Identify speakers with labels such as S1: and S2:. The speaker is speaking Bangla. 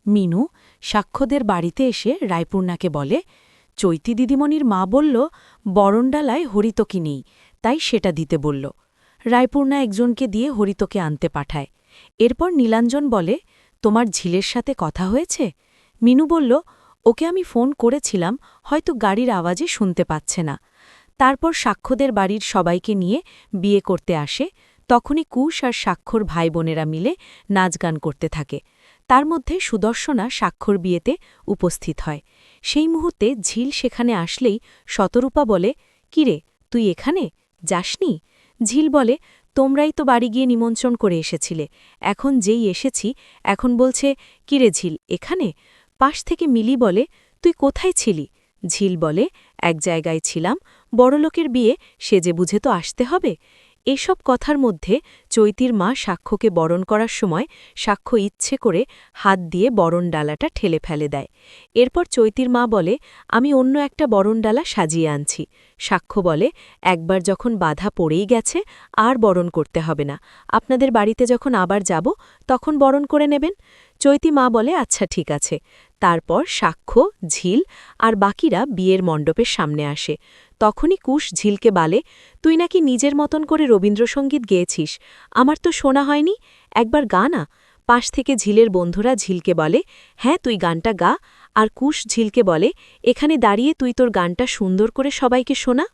S1: মিনু সাক্ষ্যদের বাড়িতে এসে রায়পূর্ণাকে বলে, চৈতি দিদিমণির মা বলল বরণডালায় হরিতকি নেই, তাই সেটা দিতে বলল। রায়পূর্ণা একজনকে দিয়ে হরিতকে আনতে পাঠায়। এরপর নীলাঞ্জন বলে, তোমার ঝিলের সাথে কথা হয়েছে? মিনু বলল, ওকে আমি ফোন করেছিলাম, হয়তো গাড়ির আওয়াজে শুনতে পাচ্ছে না। তারপর সাক্ষ্যদের বাড়ির সবাইকে নিয়ে বিয়ে করতে আসে। তখনই কুশ আর সাক্ষর ভাই বোনেরা মিলে নাচ গান করতে থাকে। তার মধ্যে সুদর্শনা সাক্ষর বিয়েতে উপস্থিত হয়। সেই মুহূর্তে ঝিল সেখানে আসলেই শতরূপা বলে, কিরে তুই এখানে যাসনি? ঝিল বলে, তোমরাই তো বাড়ি গিয়ে নিমন্ত্রণ করে এসেছিলে, এখন যেই এসেছি এখন বলছে কিরে ঝিল এখানে? পাশ থেকে মিলি বলে, তুই কোথায় ছিলি? ঝিল বলে, এক জায়গায় ছিলাম, বড়লোকের বিয়ে, সেজে বুঝে তো আসতে হবে। এসব কথার মধ্যে চৈতির মা সাক্ষ্যকে বরণ করার সময় সাক্ষ্য ইচ্ছে করে হাত দিয়ে বরণডালাটা ঠেলে ফেলে দেয়। এরপর চৈতির মা বলে, আমি অন্য একটা বরণডালা সাজিয়ে আনছি। সাক্ষ্য বলে, একবার যখন বাধা পড়েই গেছে আর বরণ করতে হবে না, আপনাদের বাড়িতে যখন আবার যাব তখন বরণ করে নেবেন। চৈতি মা বলে, আচ্ছা ঠিক আছে। তারপর সাক্ষ্য, ঝিল আর বাকিরা বিয়ের মণ্ডপের সামনে আসে। তখনই কুশ ঝিলকে বলে, তুই নাকি নিজের মতন করে রবীন্দ্রসঙ্গীত গেয়েছিস, আমার তো শোনা হয়নি, একবার গা না। পাশ থেকে ঝিলের বন্ধুরা ঝিলকে বলে, হ্যাঁ তুই গানটা গা। আর কুশ ঝিলকে বলে, এখানে দাঁড়িয়ে তুই তোর গানটা সুন্দর করে সবাইকে শোনা।